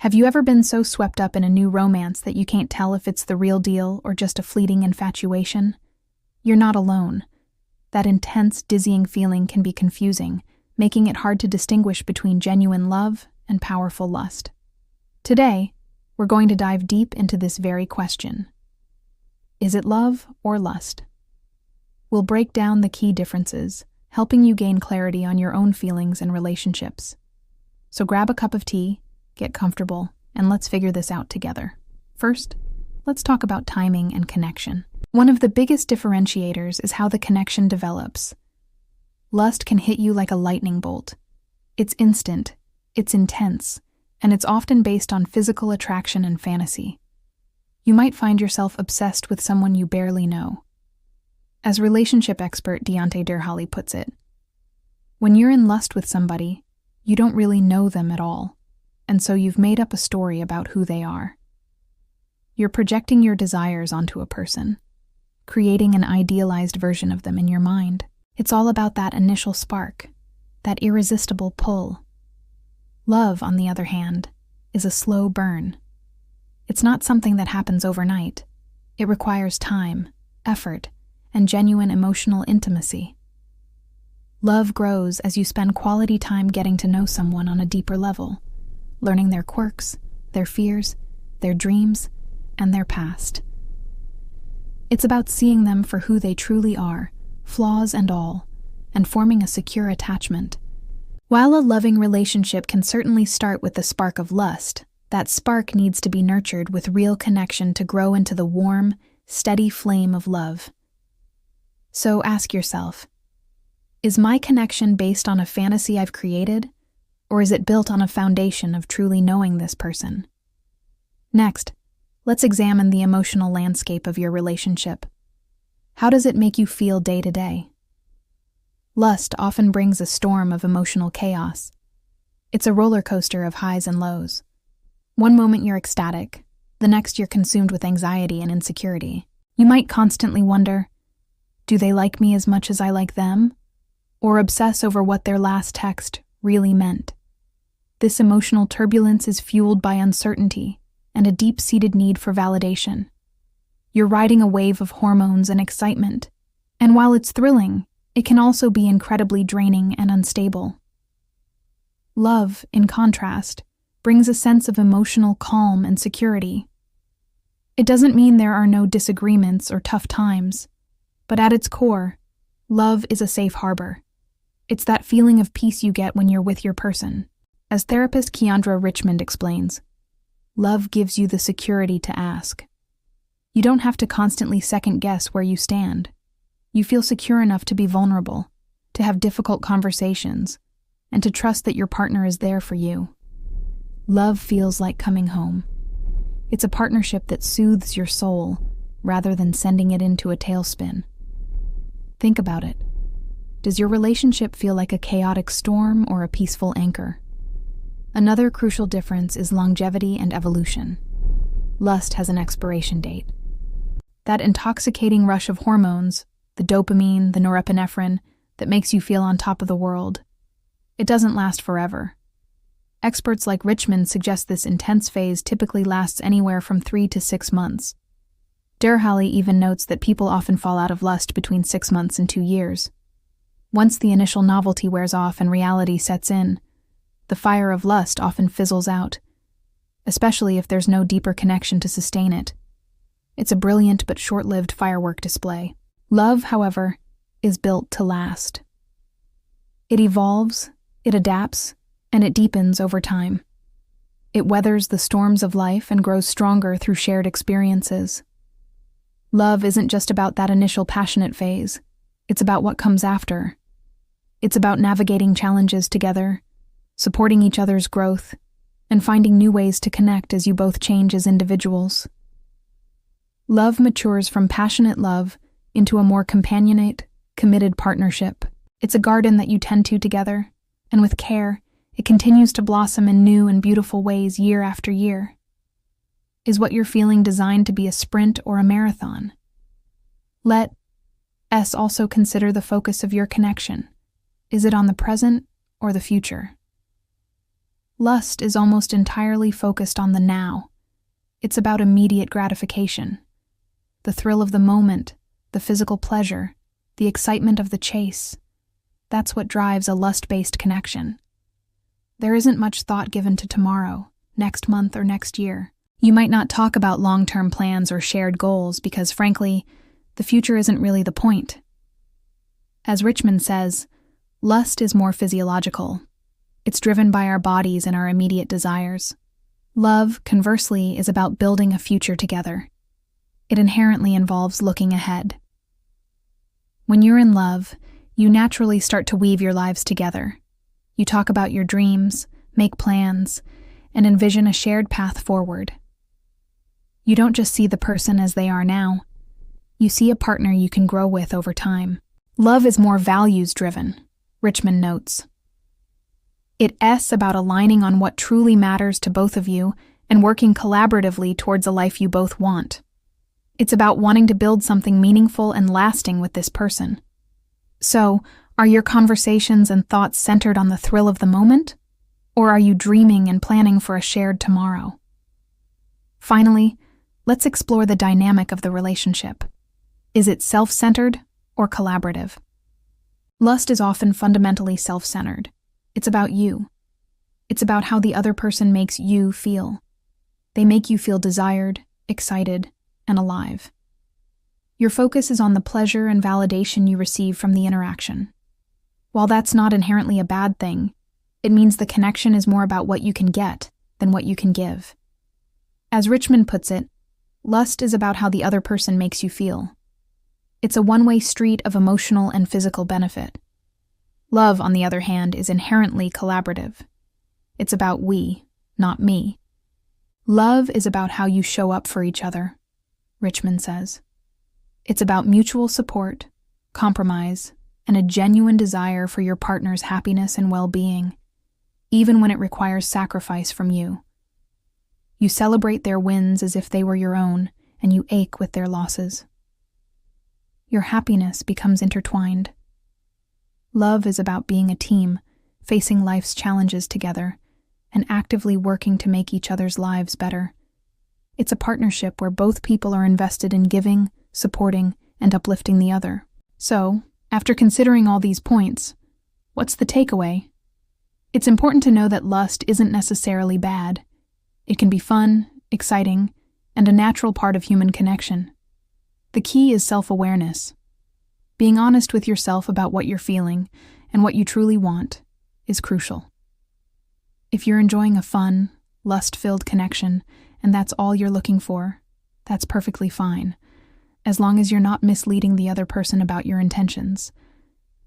Have you ever been so swept up in a new romance that you can't tell if it's the real deal or just a fleeting infatuation? You're not alone. That intense, dizzying feeling can be confusing, making it hard to distinguish between genuine love and powerful lust. Today, we're going to dive deep into this very question. Is it love or lust? We'll break down the key differences, helping you gain clarity on your own feelings and relationships. So grab a cup of tea, get comfortable, and let's figure this out together. First, let's talk about timing and connection. One of the biggest differentiators is how the connection develops. Lust can hit you like a lightning bolt. It's instant, it's intense, and it's often based on physical attraction and fantasy. You might find yourself obsessed with someone you barely know. As relationship expert Deontay Derhally puts it, when you're in lust with somebody, you don't really know them at all, and so you've made up a story about who they are. You're projecting your desires onto a person, creating an idealized version of them in your mind. It's all about that initial spark, that irresistible pull. Love, on the other hand, is a slow burn. It's not something that happens overnight. It requires time, effort, and genuine emotional intimacy. Love grows as you spend quality time getting to know someone on a deeper level, learning their quirks, their fears, their dreams, and their past. It's about seeing them for who they truly are, flaws and all, and forming a secure attachment. While a loving relationship can certainly start with the spark of lust, that spark needs to be nurtured with real connection to grow into the warm, steady flame of love. So ask yourself, is my connection based on a fantasy I've created, or is it built on a foundation of truly knowing this person? Next, let's examine the emotional landscape of your relationship. How does it make you feel day to day? Lust often brings a storm of emotional chaos. It's a roller coaster of highs and lows. One moment you're ecstatic, the next you're consumed with anxiety and insecurity. You might constantly wonder, do they like me as much as I like them? Or obsess over what their last text really meant. This emotional turbulence is fueled by uncertainty and a deep-seated need for validation. You're riding a wave of hormones and excitement, and while it's thrilling, it can also be incredibly draining and unstable. Love, in contrast, brings a sense of emotional calm and security. It doesn't mean there are no disagreements or tough times, but at its core, love is a safe harbor. It's that feeling of peace you get when you're with your person. As therapist Keandra Richmond explains, love gives you the security to ask. You don't have to constantly second-guess where you stand. You feel secure enough to be vulnerable, to have difficult conversations, and to trust that your partner is there for you. Love feels like coming home. It's a partnership that soothes your soul rather than sending it into a tailspin. Think about it. Does your relationship feel like a chaotic storm or a peaceful anchor? Another crucial difference is longevity and evolution. Lust has an expiration date. That intoxicating rush of hormones, the dopamine, the norepinephrine, that makes you feel on top of the world, it doesn't last forever. Experts like Richmond suggest this intense phase typically lasts anywhere from 3 to 6 months. Derhally even notes that people often fall out of lust between 6 months and 2 years. Once the initial novelty wears off and reality sets in, the fire of lust often fizzles out, especially if there's no deeper connection to sustain it. It's a brilliant but short-lived firework display. Love, however, is built to last. It evolves, it adapts, and it deepens over time. It weathers the storms of life and grows stronger through shared experiences. Love isn't just about that initial passionate phase. It's about what comes after. It's about navigating challenges together, supporting each other's growth, and finding new ways to connect as you both change as individuals. Love matures from passionate love into a more companionate, committed partnership. It's a garden that you tend to together, and with care, it continues to blossom in new and beautiful ways year after year. Is what you're feeling designed to be a sprint or a marathon? Let us also consider the focus of your connection. Is it on the present or the future? Lust is almost entirely focused on the now. It's about immediate gratification. The thrill of the moment, the physical pleasure, the excitement of the chase. That's what drives a lust-based connection. There isn't much thought given to tomorrow, next month, or next year. You might not talk about long-term plans or shared goals because, frankly, the future isn't really the point. As Richmond says, lust is more physiological. It's driven by our bodies and our immediate desires. Love, conversely, is about building a future together. It inherently involves looking ahead. When you're in love, you naturally start to weave your lives together. You talk about your dreams, make plans, and envision a shared path forward. You don't just see the person as they are now. You see a partner you can grow with over time. Love is more values-driven, Richmond notes. It's about aligning on what truly matters to both of you and working collaboratively towards a life you both want. It's about wanting to build something meaningful and lasting with this person. So, are your conversations and thoughts centered on the thrill of the moment? Or are you dreaming and planning for a shared tomorrow? Finally, let's explore the dynamic of the relationship. Is it self-centered or collaborative? Lust is often fundamentally self-centered. It's about you. It's about how the other person makes you feel. They make you feel desired, excited, and alive. Your focus is on the pleasure and validation you receive from the interaction. While that's not inherently a bad thing, it means the connection is more about what you can get than what you can give. As Richmond puts it, lust is about how the other person makes you feel. It's a one-way street of emotional and physical benefit. Love, on the other hand, is inherently collaborative. It's about we, not me. Love is about how you show up for each other, Richmond says. It's about mutual support, compromise, and a genuine desire for your partner's happiness and well-being, even when it requires sacrifice from you. You celebrate their wins as if they were your own, and you ache with their losses. Your happiness becomes intertwined. Love is about being a team, facing life's challenges together, and actively working to make each other's lives better. It's a partnership where both people are invested in giving, supporting, and uplifting the other. So, after considering all these points, what's the takeaway? It's important to know that lust isn't necessarily bad. It can be fun, exciting, and a natural part of human connection. The key is self-awareness. Being honest with yourself about what you're feeling and what you truly want is crucial. If you're enjoying a fun, lust-filled connection and that's all you're looking for, that's perfectly fine, as long as you're not misleading the other person about your intentions.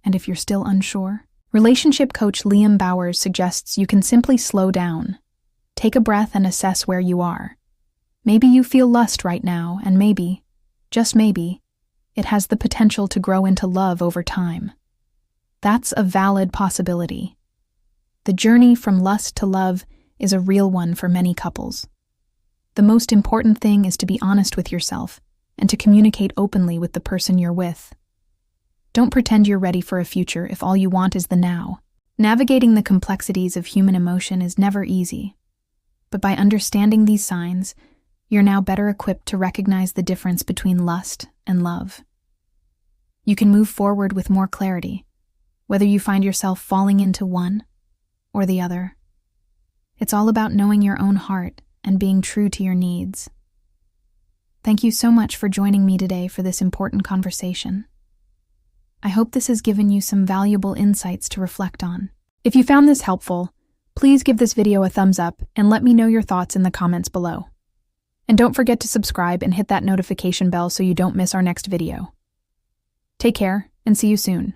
And if you're still unsure, relationship coach Liam Bowers suggests you can simply slow down. Take a breath and assess where you are. Maybe you feel lust right now, and maybe, just maybe, it has the potential to grow into love over time. That's a valid possibility. The journey from lust to love is a real one for many couples. The most important thing is to be honest with yourself and to communicate openly with the person you're with. Don't pretend you're ready for a future if all you want is the now. Navigating the complexities of human emotion is never easy. But by understanding these signs, you're now better equipped to recognize the difference between lust and love. You can move forward with more clarity, whether you find yourself falling into one or the other. It's all about knowing your own heart and being true to your needs. Thank you so much for joining me today for this important conversation. I hope this has given you some valuable insights to reflect on. If you found this helpful, please give this video a thumbs up and let me know your thoughts in the comments below. And don't forget to subscribe and hit that notification bell so you don't miss our next video. Take care and see you soon.